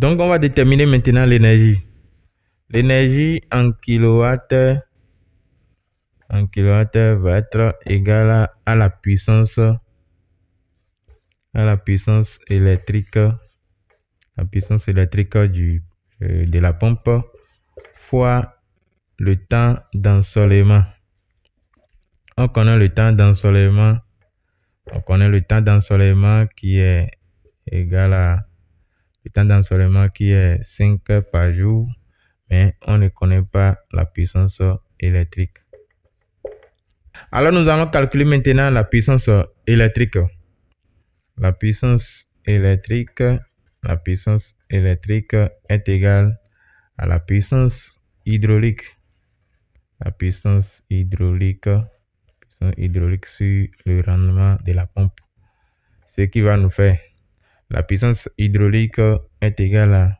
Donc, on va déterminer maintenant l'énergie. L'énergie en kilowattheure va être égale à la puissance électrique, de la pompe fois le temps d'ensoleillement. On connaît le temps d'ensoleillement qui est égal à le temps d'ensoleillement qui est 5 heures par jour, mais on ne connaît pas la puissance électrique. Alors nous allons calculer maintenant la puissance électrique. La puissance électrique est égale à la puissance hydraulique. La puissance hydraulique sur le rendement de la pompe. Ce qui va nous faire, la puissance hydraulique est égale à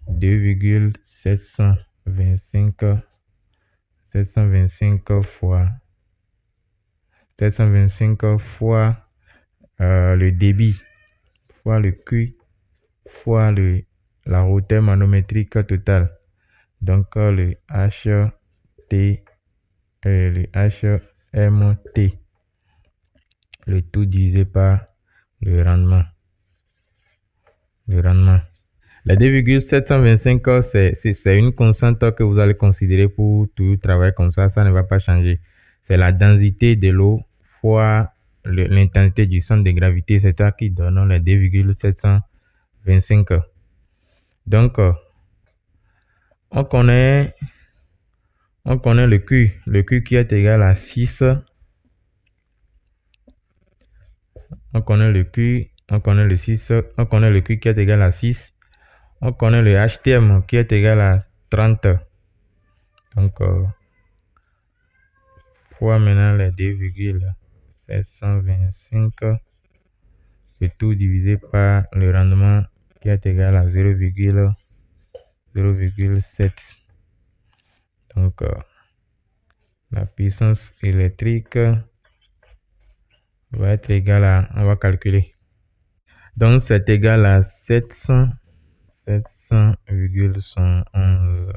2,725 fois le débit, fois le Q, fois la hauteur manométrique totale. Donc le HMT, le tout divisé par le rendement. La 2,725, c'est une constante que vous allez considérer pour tout travail comme ça ne va pas changer. C'est la densité de l'eau fois l'intensité du centre de gravité, c'est ça qui donne les 2,725. Donc, on connaît le Q qui est égal à 6. On connaît le Q qui est égal à 6. On connaît le HTM qui est égal à 30. Donc, fois maintenant les 2,725, le tout divisé par le rendement qui est égal à 0,7. Donc, la puissance électrique va être égale à, on va calculer. Donc, c'est égal à 700,111.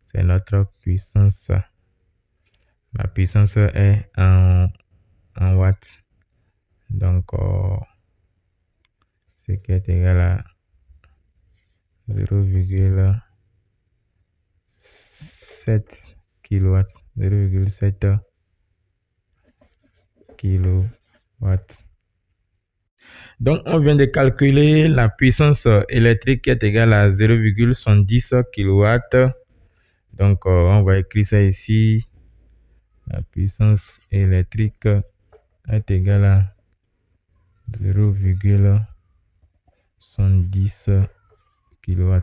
C'est notre puissance. La puissance est en watts. Donc, ce qui est égal à 0,7 kW. 0,7 kW. Donc, on vient de calculer la puissance électrique qui est égale à 0,70 kW. Donc, on va écrire ça ici. La puissance électrique est égale à 0,70 kW.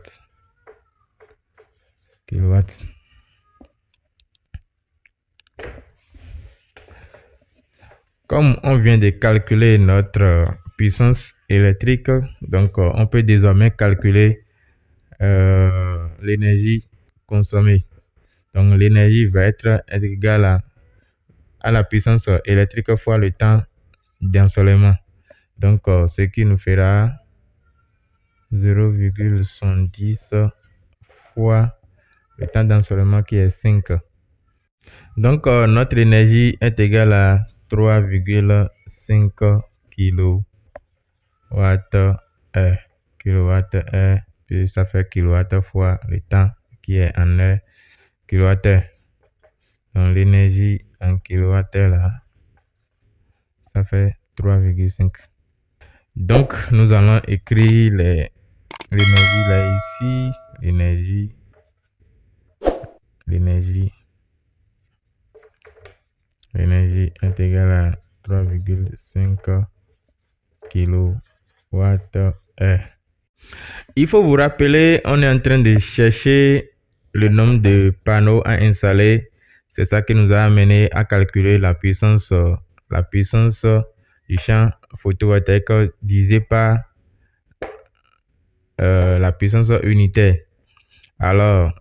Comme on vient de calculer notre puissance électrique, donc on peut désormais calculer l'énergie consommée. Donc l'énergie va être égale à la puissance électrique fois le temps d'ensoleillement. Donc ce qui nous fera 0,70 fois le temps d'ensoleillement qui est 5. Donc notre énergie est égale à 3,5 kWh. Puis ça fait kW fois le temps qui est en heure, kWh. Donc l'énergie en kWh là, ça fait 3,5. Donc nous allons écrire l'énergie là ici. L'énergie est égale à 3,5 kWh. Il faut vous rappeler, on est en train de chercher le nombre de panneaux à installer. C'est ça qui nous a amené à calculer la puissance du champ photovoltaïque divisé par la puissance unitaire. Alors,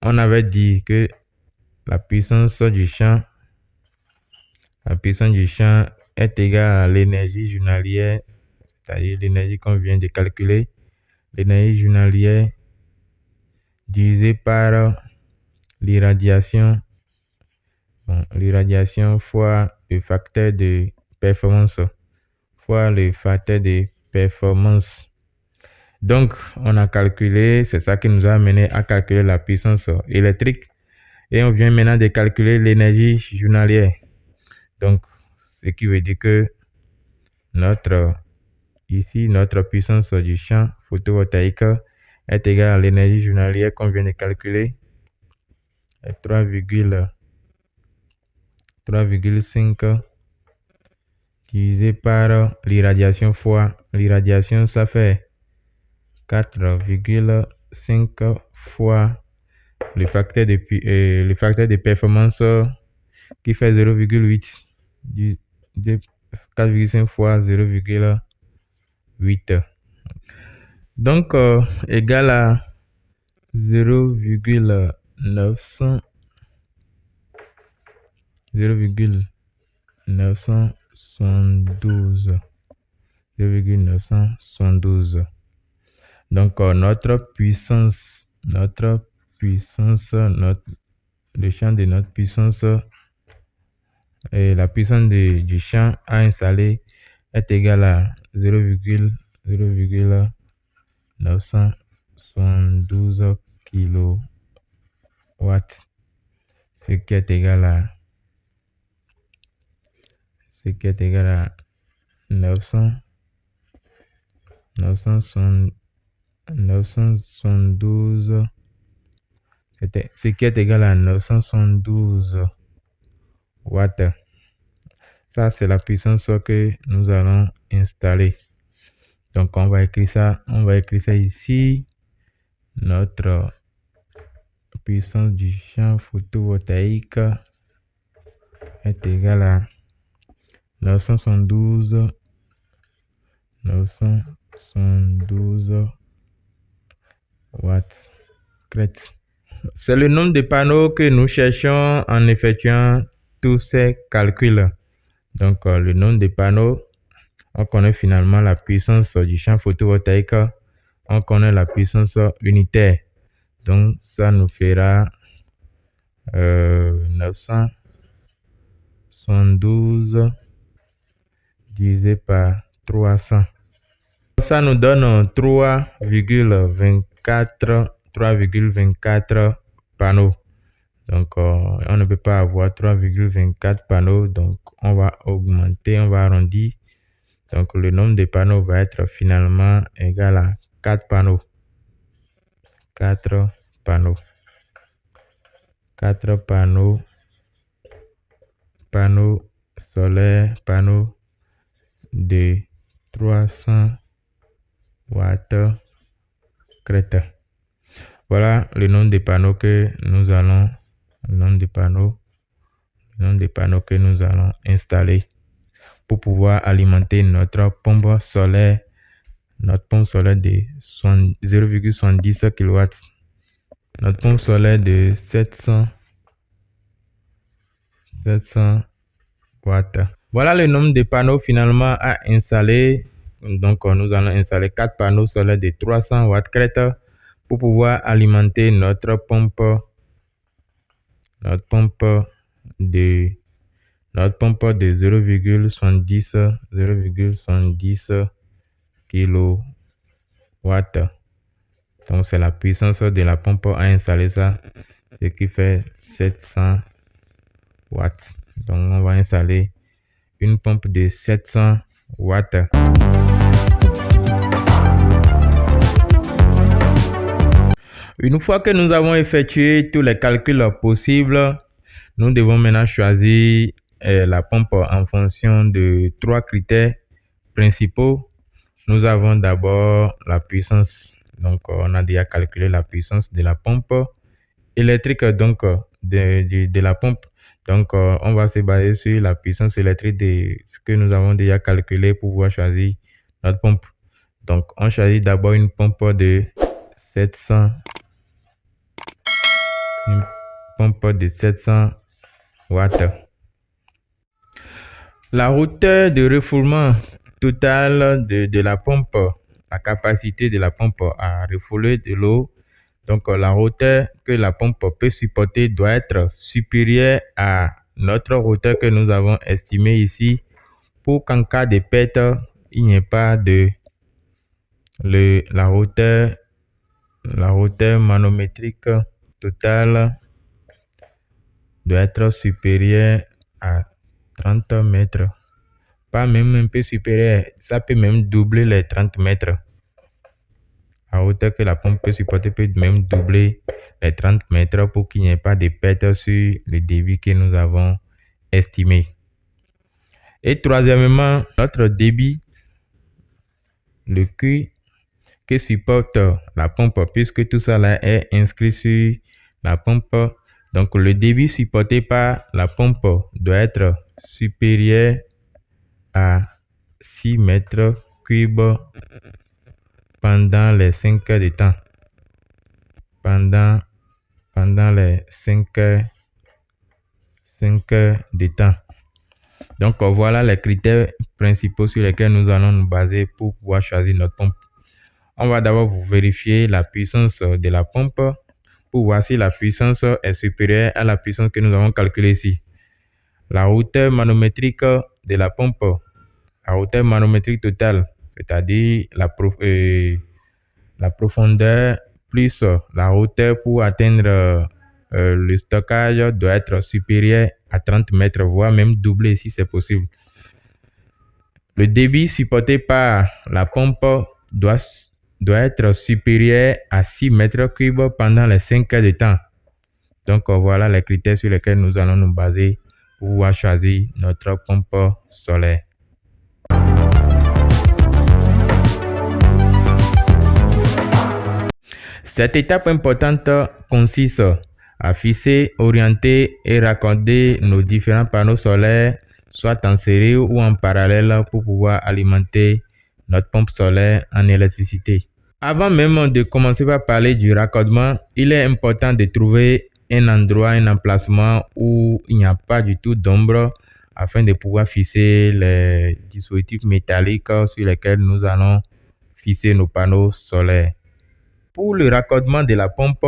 on avait dit que la puissance du champ est égale à l'énergie journalière, c'est-à-dire l'énergie qu'on vient de calculer. l'énergie journalière divisé par l'irradiation. L'irradiation fois le facteur de performance fois le facteur de performance. Donc, on a calculé, c'est ça qui nous a amené à calculer la puissance électrique. Et on vient maintenant de calculer l'énergie journalière. Donc, ce qui veut dire que notre puissance du champ photovoltaïque est égale à l'énergie journalière qu'on vient de calculer. 3,5 divisé par l'irradiation fois l'irradiation, ça fait 4,5 fois le facteur de performance qui fait 0,8. 4,5 fois 0,8. Donc, égal à 0,972. 0,972. Donc, le champ de notre puissance et la puissance du champ à installer est égal à 0,972 kW, ce qui est égal à 972 ce qui est égal à 972 watts. Ça, c'est la puissance que nous allons installer. Donc, on va écrire ça ici. Notre puissance du champ photovoltaïque est égale à 972 watts. C'est le nombre de panneaux que nous cherchons en effectuant tous ces calculs. Donc, le nombre de panneaux, on connaît finalement la puissance du champ photovoltaïque, on connaît la puissance unitaire. Donc, ça nous fera 972 divisé par 300. Ça nous donne 3,24 panneaux. Donc, on ne peut pas avoir 3,24 panneaux. Donc, on va augmenter, on va arrondir. Donc, le nombre de panneaux va être finalement égal à 4 panneaux. 4 panneaux. 4 panneaux. Panneaux solaires, panneaux de 300 watts crête. Voilà le nombre de panneaux que nous allons installer pour pouvoir alimenter notre pompe solaire de 0,70 kW. Notre pompe solaire de 700 watts. Voilà le nombre de panneaux finalement à installer. Donc, nous allons installer 4 panneaux solaires de 300 watts crête pour pouvoir alimenter notre pompe de 0,70 kW. Donc, c'est la puissance de la pompe à installer ça, ce qui fait 700 watts. Donc, on va installer une pompe de 700 watts. Une fois que nous avons effectué tous les calculs possibles, nous devons maintenant choisir la pompe en fonction de 3 critères principaux. Nous avons d'abord la puissance. Donc, on a déjà calculé la puissance de la pompe électrique de la pompe. Donc, on va se baser sur la puissance électrique de ce que nous avons déjà calculé pour pouvoir choisir notre pompe. Donc, on choisit d'abord une pompe de 700 watts. La hauteur de refoulement totale de la pompe la capacité de la pompe à refouler de l'eau. Donc, la hauteur que la pompe peut supporter doit être supérieure à notre hauteur que nous avons estimée ici pour qu'en cas de perte, il n'y ait pas de la hauteur manométrique totale doit être supérieure à 30 mètres. Pas même un peu supérieur, ça peut même doubler les 30 mètres. La hauteur que la pompe peut supporter peut même doubler les 30 mètres pour qu'il n'y ait pas de perte sur le débit que nous avons estimé. Et troisièmement, notre débit, le Q que supporte la pompe, puisque tout ça là est inscrit sur la pompe. Donc, le débit supporté par la pompe doit être supérieur à 6 mètres cubes pendant les 5 heures de temps. Pendant les 5 heures de temps. Donc, voilà les critères principaux sur lesquels nous allons nous baser pour pouvoir choisir notre pompe. On va d'abord vérifier la puissance de la pompe pour voir si la puissance est supérieure à la puissance que nous avons calculée ici. La hauteur manométrique de la pompe, la hauteur manométrique totale, c'est-à-dire la profondeur plus la hauteur pour atteindre le stockage doit être supérieur à 30 mètres, voire même doublé si c'est possible. Le débit supporté par la pompe doit être supérieur à 6 mètres cubes pendant les 5 heures de temps. Donc, voilà les critères sur lesquels nous allons nous baser pour pouvoir choisir notre pompe solaire. Cette étape importante consiste à fixer, orienter et raccorder nos différents panneaux solaires, soit en série ou en parallèle, pour pouvoir alimenter notre pompe solaire en électricité. Avant même de commencer par parler du raccordement, il est important de trouver un endroit, un emplacement où il n'y a pas du tout d'ombre afin de pouvoir fixer les dispositifs métalliques sur lesquels nous allons fixer nos panneaux solaires. Pour le raccordement de la pompe,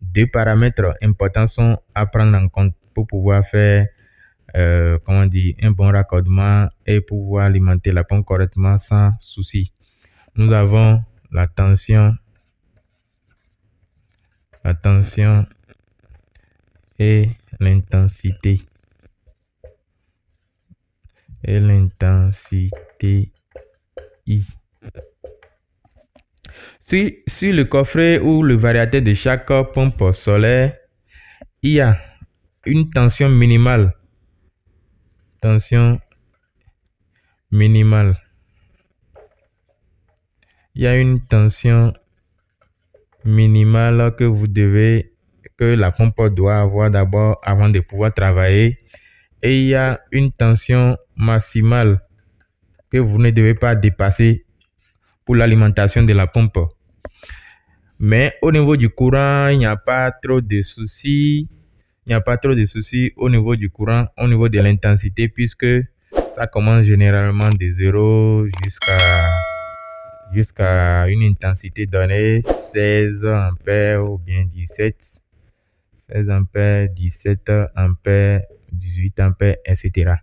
deux paramètres importants sont à prendre en compte pour pouvoir faire un bon raccordement et pouvoir alimenter la pompe correctement sans souci. Nous avons la tension et l'intensité. I. Sur le coffret ou le variateur de chaque pompe solaire, il y a une tension minimale. Il y a une tension minimale que la pompe doit avoir d'abord avant de pouvoir travailler. Et il y a une tension maximale que vous ne devez pas dépasser pour l'alimentation de la pompe. Mais au niveau du courant, il n'y a pas trop de soucis. Au niveau du courant, au niveau de l'intensité, puisque ça commence généralement de 0 jusqu'à une intensité donnée, 16 ampères ou bien 17. 16 ampères, 17 ampères, 18 ampères, etc.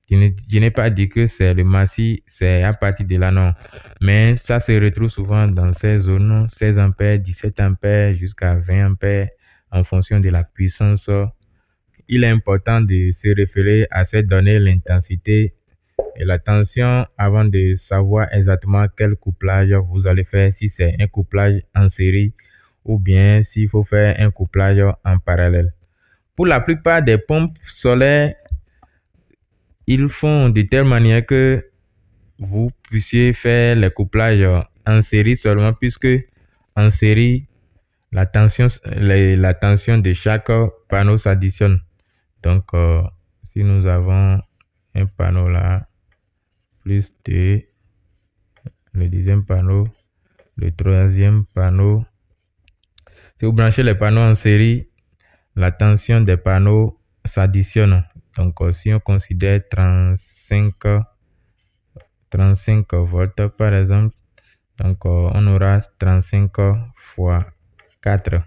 Je n'ai pas dit que c'est le massif, c'est à partir de là, non. Mais ça se retrouve souvent dans ces zones, 16 ampères, 17 ampères, jusqu'à 20 ampères, en fonction de la puissance. Il est important de se référer à ces données, l'intensité et la tension, avant de savoir exactement quel couplage vous allez faire, si c'est un couplage en série ou bien s'il faut faire un couplage en parallèle. Pour la plupart des pompes solaires, ils font de telle manière que vous puissiez faire les couplages en série seulement, puisque en série, la tension de chaque panneau s'additionne. Donc, si nous avons un panneau là, plus de le deuxième panneau, le troisième panneau, si vous branchez les panneaux en série, la tension des panneaux s'additionne. Donc, si on considère 35 volts par exemple, Donc, on aura 35 fois 4.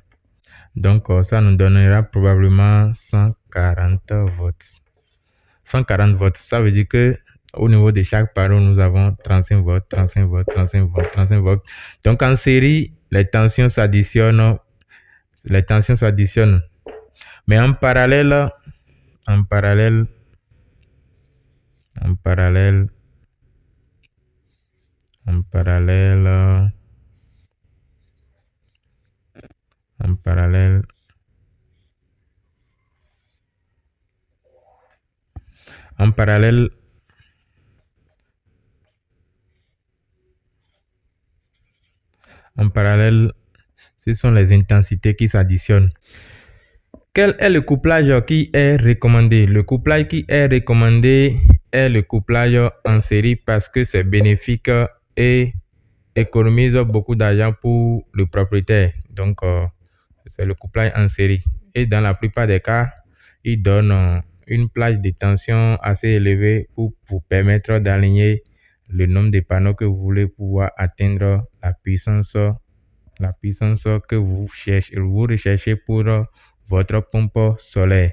Donc, ça nous donnera probablement 140 votes. 140 votes, ça veut dire que au niveau de chaque panneau, nous avons 35 votes, 35 votes, 35 votes, 35 votes. Donc, en série, les tensions s'additionnent. Mais en parallèle, ce sont les intensités qui s'additionnent. Quel est le couplage qui est recommandé? Le couplage qui est recommandé est le couplage en série parce que c'est bénéfique et économise beaucoup d'argent pour le propriétaire. Donc, c'est le couplage en série. Et dans la plupart des cas, il donne une plage de tension assez élevée pour vous permettre d'aligner le nombre de panneaux que vous voulez pouvoir atteindre la puissance que vous recherchez pour votre pompe solaire.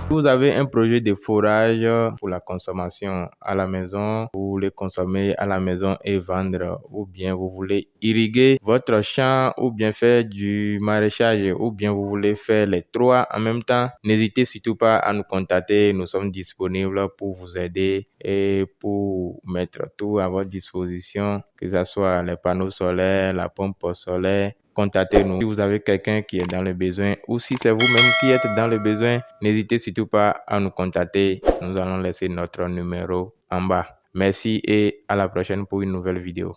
Vous avez un projet de forage pour la consommation à la maison, vous voulez consommer à la maison et vendre, ou bien vous voulez irriguer votre champ, ou bien faire du maraîchage, ou bien vous voulez faire les trois en même temps, n'hésitez surtout pas à nous contacter. Nous sommes disponibles pour vous aider et pour mettre tout à votre disposition, que ce soit les panneaux solaires, la pompe solaire. Contactez-nous. Si vous avez quelqu'un qui est dans le besoin ou si c'est vous-même qui êtes dans le besoin, n'hésitez surtout pas à nous contacter. Nous allons laisser notre numéro en bas. Merci et à la prochaine pour une nouvelle vidéo.